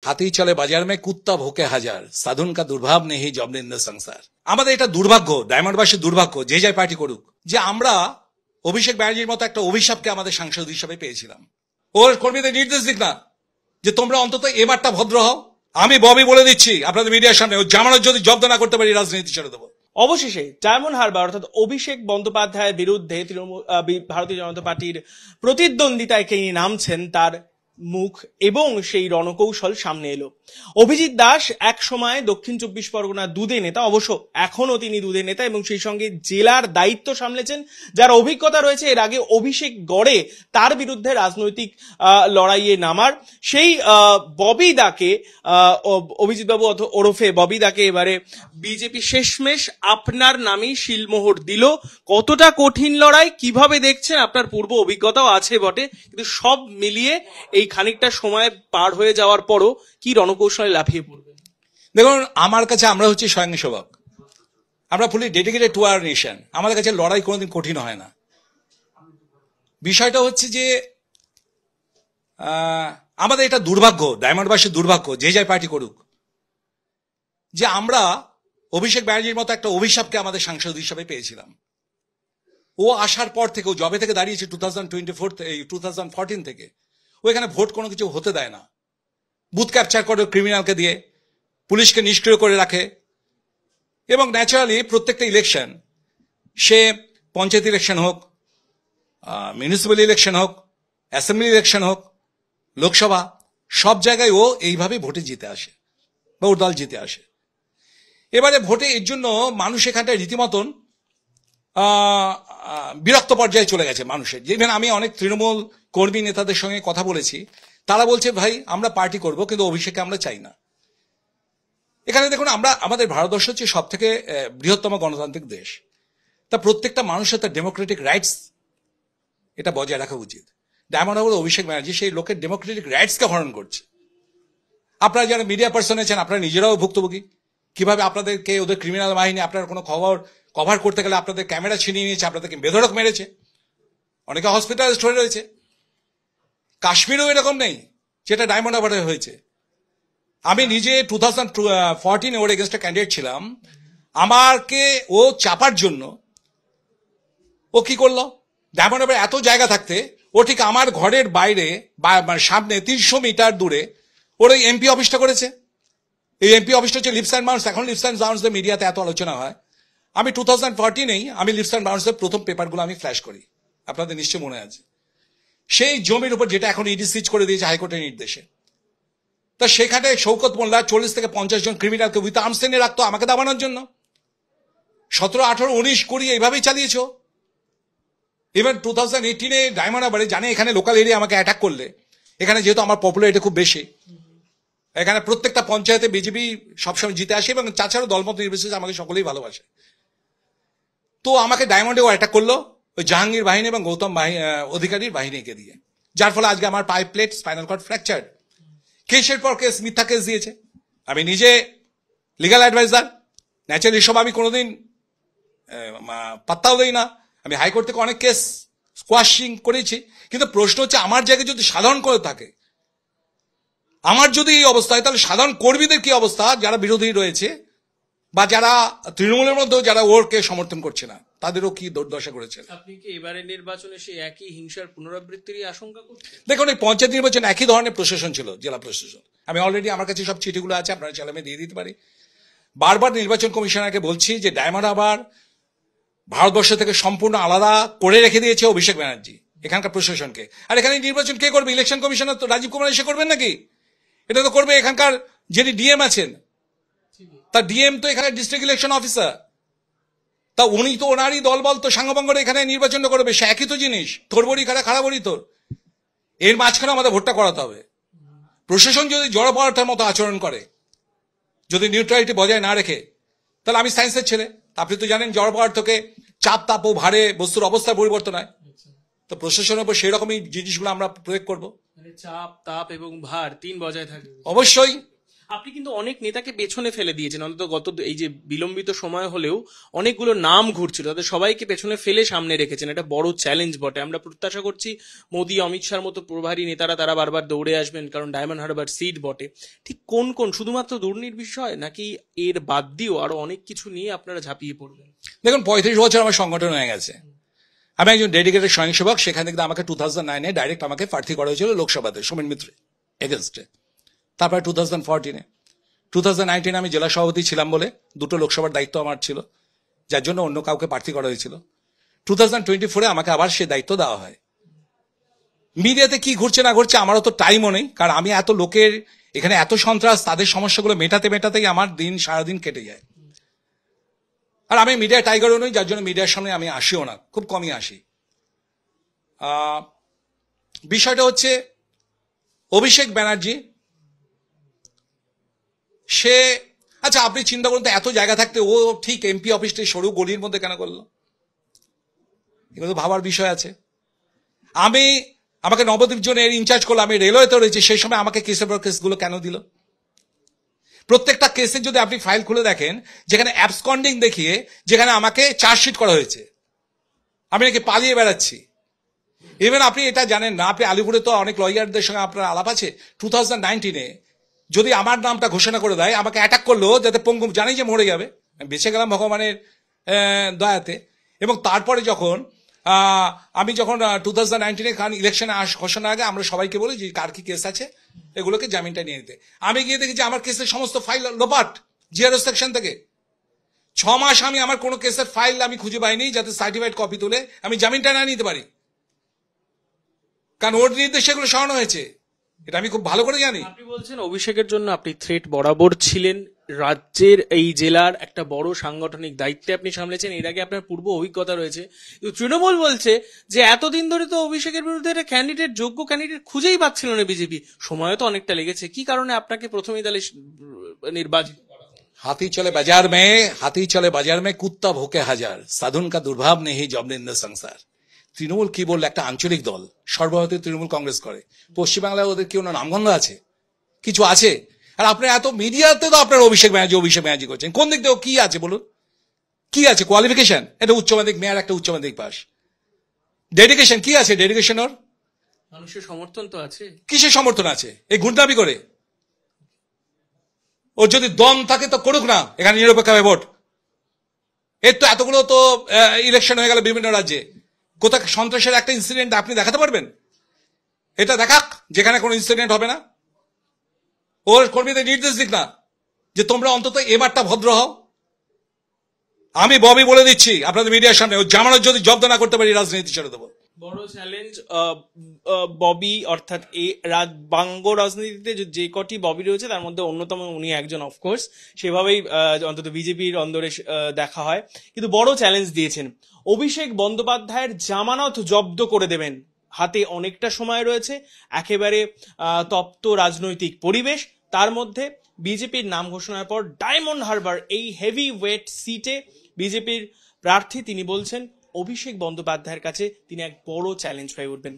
হাতি চলে বাজার মে কুত্তা ভোকে হাজার সাধুন কা দুর্ভাব নেই জবনিন্দ সংসার। আমাদের এটা দুর্ভাগ্য, ডায়মন্ডবাসীর দুর্ভাগ্য, যে যাই পার্টি করুক, যে আমরা অভিষেক ব্যানার্জির মতো একটা অভিশাপকে আমাদের সাংসদ হিসাবে পেয়েছিলাম। ওর কর্মীদের নির্দেশ দিক না যে তোমরা অন্তত এবারটা ভদ্র হও। আমি ববি বলে দিচ্ছি আপনাদের মিডিয়ার সামনে, ও জামানত যদি জব্দ না করতে পারি রাজনীতি ছেড়ে দেবো। অবশেষে ডায়মন্ড হারবার অর্থাৎ অভিষেক বন্দ্যোপাধ্যায়ের বিরুদ্ধে ভারতীয় জনতা পার্টির প্রতিদ্বন্দ্বিতায় কে নামছেন তার মুখ এবং সেই রণকৌশল সামনে এলো। অভিজিৎ দাস এক সময় দক্ষিণ 24 পরগনা দুধে নেতা, অবশ্য এখনো তিনি দুধে নেতা এবং সেই সঙ্গে জেলার দায়িত্ব সামলেছেন, যার অভিজ্ঞতা রয়েছে এর আগে অভিষেক গড়ে তার বিরুদ্ধে রাজনৈতিক লড়াইয়ে নামার। সেই ববি দাকে, অভিজিৎ বাবু ওরফে ববি দাকে এবারে বিজেপি শেষমেশ আপনার নামেই শিলমোহর দিল। কতটা কঠিন লড়াই, কিভাবে দেখছেন? আপনার পূর্ব অভিজ্ঞতাও আছে বটে, কিন্তু সব মিলিয়ে এই খানিকটা সময় পার হয়ে যাওয়ার পরও কি রণকৌশলে লাফিয়ে পড়বেন? দেখুন, আমার কাছে আমরা হচ্ছে স্বয়ংসেবক, আমরা ফুলি ডেডিকেটেড টু আওয়ার নেশন। আমাদের কাছে লড়াই কোনোদিন কঠিন হয় না। বিষয়টা হচ্ছে যে আমাদের এটা দুর্ভাগ্য, ডায়মন্ডবাসীর দুর্ভাগ্য, যে যাই পার্টি করুক, যে আমরা অভিষেক ব্যানার্জির মতো একটা অভিশাপকে আমাদের সাংসদ হিসাবে পেয়েছিলাম। ও আসার পর থেকে, ও জবে থেকে দাঁড়িয়েছে 2014 থেকে, ও এখানে ভোট কোনো কিছু হতে দেয় না। বুথ ক্যাপচার করে ক্রিমিনালকে দিয়ে, পুলিশকে নিষ্ক্রিয় করে রাখে, এবং ন্যাচারালি প্রত্যেকটা ইলেকশন, সে পঞ্চায়েত ইলেকশন হোক, মিউনিসিপ্যাল ইলেকশন হোক, অ্যাসেম্বলি ইলেকশন হোক, লোকসভা, সব জায়গায় ও এইভাবে ভোটে জিতে আসে বা ওর দল জিতে আসে। এবারে ভোটে এর জন্য মানুষ এখানটায় রীতিমতন বিরক্ত পর্যায়ে চলে গেছে মানুষের। যেখানে আমি অনেক তৃণমূল কর্মী নেতাদের সঙ্গে কথা বলেছি, তারা বলছে ভাই আমরা পার্টি করব কিন্তু অভিষেককে আমরা চাই না। এখানে দেখুন, আমাদের ভারতবর্ষ হচ্ছে সব থেকে বৃহত্তম গণতান্ত্রিক দেশ, তা প্রত্যেকটা মানুষের তার ডেমোক্রেটিক রাইটস এটা বজায় রাখা উচিত। ডায়মন্ড হারবার অভিষেক ব্যানার্জি সেই লোকের ডেমোক্রেটিক রাইটসকে হরণ করছে। আপনারা যারা মিডিয়া পার্সন আছেন, আপনারা নিজেরাও ভুক্তভোগী। কিভাবে আপনাদেরকে ওদের ক্রিমিনাল বাহিনী আপনার কোনো খবর কভার করতে গেলে আপনাদের ক্যামেরা ছিনিয়ে নিয়েছে, আপনাদেরকে বেধড়ক মেরেছে, অনেকে হসপিটালাইজড হয়ে রয়েছে। কাশ্মীরেও এরকম নেই যেটা ডায়মন্ড হারবারে হয়েছে। আমি নিজে 2014 ওর এগেনস্টে ক্যান্ডিডেট ছিলাম। আমাকে ও চাপার জন্য ও কি করলো, ডায়মন্ড হারবারে এত জায়গা থাকতে ও ঠিক আমার ঘরের বাইরে সামনে 300 মিটার দূরে ওর ওই এমপি অফিসটা করেছে। এই এমপি অফিসটা হচ্ছে লিপস অ্যান্ড বাউন্স। এখন লিপস অ্যান্ড বাউন্সদের মিডিয়াতে এত আলোচনা হয়। আমি 2014 আমি লিপস অ্যান্ড বাউন্সের প্রথম পেপারগুলো আমি ফ্ল্যাশ করি, আপনাদের নিশ্চয় মনে আছে। সেই জমির উপর, যেটা এখন ইডি সিজ করে দিয়েছে হাইকোর্টের নির্দেশে, তা সেখানে শওকত মোল্লা 40 থেকে 50 জন ক্রিমিনালকে উইথ আর্মস এনে রাখতো আমাকে দাবানোর জন্য। 17, 18, 19, 20 এইভাবেই চালিয়েছ। ইভেন 2018 ডায়মন্ড হারবারে জানে এখানে লোকাল এরিয়া আমাকে অ্যাটাক করলে, এখানে যেহেতু আমার পপুলারিটি খুব বেশি, এখানে প্রত্যেকটা পঞ্চায়েতে বিজেপি সবসময় জিতে আসে এবং তাছাড়াও দলমত নির্বিশেষে আমাকে সকলেই ভালোবাসে। তো আমাকে ডায়মন্ডেও অ্যাটাক করলো ওই জাহাঙ্গীর বাহিনী এবং গৌতম অধিকারীর বাহিনীকে দিয়ে, যার ফলে আজকে আমার pipe plate, spinal cord fracture. কেসের পর কেস, মিথ্যা কেস দিয়েছে। আমি নিজে লিগাল অ্যাডভাইজার, ন্যাচারালি সব আমি কোনোদিন পাত্তাও দেই না। আমি হাইকোর্ট থেকে অনেক কেস স্কোয়াশিং করেছি, কিন্তু প্রশ্ন হচ্ছে আমার জায়গায় যদি সাধারণ করে থাকে, আমার যদি এই অবস্থা হয়, তাহলে সাধারণ কর্মীদের কি অবস্থা, যারা বিরোধী রয়েছে বা যারা তৃণমূলের মধ্যেও যারা ওরকে সমর্থন করছে না, তাদেরও কি দুর্দশা করেছে। আপনি কি এবারে নির্বাচনে সেই একই হিংসার পুনরাবৃত্তিরই আশঙ্কা করছেন? দেখুন, এই পঞ্চায়েত নির্বাচন একই ধরনের প্রশাসন ছিল, জেলা প্রশাসন। আমি অলরেডি, আমার কাছে সব চিঠিগুলো আছে, আপনারা চাইলে আমি দিয়ে দিতে পারি। বারবার নির্বাচন কমিশনারকে বলছি যে ডায়মন্ড হারবার ভারতবর্ষ থেকে সম্পূর্ণ আলাদা করে রেখে দিয়েছে অভিষেক ব্যানার্জি এখানকার প্রশাসনকে। আর এখানে নির্বাচন কে করবে? ইলেকশন কমিশনার তো রাজীব কুমার এসে করবেন নাকি? এটা তো করবে এখানকার যিনি ডিএম আছেন, তা ডিএম তো এখানে ডিস্ট্রিক্ট ইলেকশন অফিসার, তা উনি তো ওনারই দলবল তো সাঙ্গভঙ্গরে এখানে নির্বাচনটা করবে। সে একই তো জিনিস, তোর বড়ি খারাপ, খারাপ বড়ি তোর। এর মাঝখানে আমাদের ভোটটা করাতে হবে। প্রশাসন যদি জড় পদার্থের মতো আচরণ করে, যদি নিউট্রালিটি বজায় না রেখে, তাহলে আমি সায়েন্সের ছেলে, আপনি তো জানেন জড় পদার্থকে চাপ, তাপ ও ভারে বস্তুর অবস্থার পরিবর্তন হয়। তো প্রশাসনের উপর সেই রকমই জিনিসগুলো আমরা প্রয়োগ করবো। চাপ, তাপ এবং ভার 3 বজায় থাকবে অবশ্যই। আপনি কিন্তু অনেক নেতাকে পেছনে ফেলে দিয়েছেন, অন্তত গত এই যে বিলম্বিত সময় হলেও অনেকগুলো নাম ঘুরছিল, তাদের সবাইকে পেছনে ফেলে সামনে রেখেছেন। এটা বড় চ্যালেঞ্জ বটে। আমরা প্রত্যাশা করছি মোদি, অমিত শাহর মতো প্রভারী নেতারা তারা বারবার দৌড়ে আসবেন, কারণ ডায়মন্ড হারবার সিট বটে। ঠিক কোন কোন, শুধুমাত্র দুর্নীতির বিষয় নাকি এর বাদ দিয়েও আরো অনেক কিছু নিয়ে আপনারা ঝাঁপিয়ে পড়বেন? দেখুন, 35 বছর আমার সংগঠন হয়ে গেছে। আমি একজন ডেডিকেটেড স্বয়ংসেবক। সেখান থেকে আমাকে 2009-এ ডাইরেক্ট আমাকে প্রার্থী করা হয়েছিল লোকসভাতে সোমেন মিত্র এগেনস্টে। তারপরে 2019-এ আমি জেলা সভাপতি ছিলাম বলে 2টো লোকসভার দায়িত্ব আমার ছিল, যার জন্য অন্য কাউকে প্রার্থী করা হয়েছিল। 2024-এ আমাকে আবার সে দায়িত্ব দেওয়া হয়। মিডিয়াতে কি ঘুরছে না ঘুরছে আমারও তো টাইমও নেই, কারণ আমি এত লোকের এখানে এত সন্ত্রাস, তাদের সমস্যাগুলো মেটাতেই আমার দিন সারাদিন কেটে যায়। আর আমি মিডিয়া টাইগারও নই, যার জন্য মিডিয়ার সামনে আমি আসিও না, খুব কমই আসি। বিষয়টা হচ্ছে অভিষেক ব্যানার্জি, সে, আচ্ছা আপনি চিন্তা করুন তো, এত জায়গা থাকতে ও ঠিক এমপি অফিসটি সরু গলির মধ্যে কেন করলো? এগুলো তো ভাবার বিষয় আছে। আমাকে নবদ্বীপ জোনের ইনচার্জ করলো, আমি রেলওয়েতে রয়েছি, সেই সময় আমাকে কেসের পর কেসগুলো কেন দিল? প্রত্যেকটা কেসে যদি আপনি ফাইল খুলে দেখেন, যেখানে অ্যাবসকন্ডিং দেখিয়ে যেখানে আমাকে চার্জশিট করা হয়েছে, আমি নাকি পালিয়ে বেড়াচ্ছি। ইভেন আপনি এটা জানেন না, আপনি আলিপুরে তো অনেক লয়ারদের সঙ্গে আপনার আলাপ আছে। 2019-এ যদি আমার নামটা ঘোষণা করে দেয়, আমাকে অ্যাটাক করলো যাতে পঙ্গু, জানি যে মরে যাবে, আমি বেঁচে গেলাম ভগবানের দয়াতে। এবং তারপরে আমি যখন 2019-এ ইলেকশনে ঘোষণার আগে আমরা সবাইকে বলি যে কার কি কেস আছে, এগুলোকে জামিনটা নিয়ে নিতে। আমি গিয়ে দেখি যে আমার কেসের সমস্ত ফাইল লোপাট জিআরও সেকশন থেকে। 6 মাস আমি আমার কোনো কেসের ফাইল আমি খুঁজে পাইনি যাতে সার্টিফাইড কপি তুলে আমি জামিনটা না নিতে পারি, কারণ ওর নির্দেশে এগুলো সরানো হয়েছে। এটা আমি খুব ভালো করে জানি। আপনি বলছেন অভিষেকের জন্য আপনি থ্রেট বরাবর ছিলেন, রাজ্যের এই জেলার একটা বড় সাংগঠনিক দায়িত্বে আপনি সামলেছেন, এর আগে আপনার পূর্ব অভিজ্ঞতা রয়েছে। তৃণমূল বলছে যে এতদিন ধরে তো অভিষেকের বিরুদ্ধে একটা ক্যান্ডিডেট, যোগ্য ক্যান্ডিডেট খুঁজেই পাচ্ছিল না বিজেপি, সময়ও তো অনেকটা লেগেছে। কি কারণে আপনাকে প্রথমেই তাহলে নির্বাচিত? हाथी चले बाजार में कुत्ता भूखे हजार, साधुन का दुर्भाव नहीं जबनिंद संसार। তৃণমূল কি বললে, একটা আঞ্চলিক দল, সর্বভারতীয় তৃণমূল কংগ্রেস করে। পশ্চিমবাংলায় ওদের কি কোনো নামগন্ধ আছে? কিছু আছে? আর আপনার এত মিডিয়াতে তো আপনার অভিষেক ব্যানার্জি করছেন, কোন দিক থেকে কি আছে বলুন? কি আছে? কোয়ালিফিকেশন? এটা উচ্চ মাধ্যমিক মেয়ার, একটা উচ্চ মাধ্যমিক পাস। ডেডিকেশন কি আছে? ডেডিকেশন ওর মানুষের সমর্থন তো আছে। কিসের সমর্থন আছে? এই গুন্ডামি করে। ওর যদি দম থাকে তো করুক না এখানে নিরপেক্ষভাবে ভোট। এর তো এতগুলো তো ইলেকশন হয়ে গেল বিভিন্ন রাজ্যে, কোথাও সন্ত্রাসের একটা ইনসিডেন্ট আপনি দেখাতে পারবেন? এটা দেখাক যেখানে কোনো ইনসিডেন্ট হবে না। ওর কর্মীদের নির্দেশ দিক না যে তোমরা অন্তত এবারটা ভদ্র হও। আমি ববি বলে দিচ্ছি আপনাদের মিডিয়ার সামনে, ও জামানত যদি জব্দ না করতে পারি রাজনীতি ছেড়ে দেবো। বড় চ্যালেঞ্জ ববি, অর্থাৎ বাঙ্গ রাজনীতিতে যে কটি ববি রয়েছে তার মধ্যে অন্যতম উনি একজন, অফকোর্স সেভাবেই অন্তত বিজেপির অন্দরে দেখা হয়। কিন্তু বড় চ্যালেঞ্জ দিয়েছেন, অভিষেক বন্দ্যোপাধ্যায়ের জামানত জব্দ করে দেবেন। হাতে অনেকটা সময় রয়েছে, একেবারে তপ্ত রাজনৈতিক পরিবেশ, তার মধ্যে বিজেপির নাম ঘোষণার পর ডায়মন্ড হারবার এই হেভি ওয়েট সিটে বিজেপির প্রার্থী, তিনি বলছেন অভিষেক বন্দ্যোপাধ্যায়ের কাছে তিনি এক বড় চ্যালেঞ্জ হয়ে উঠবেন।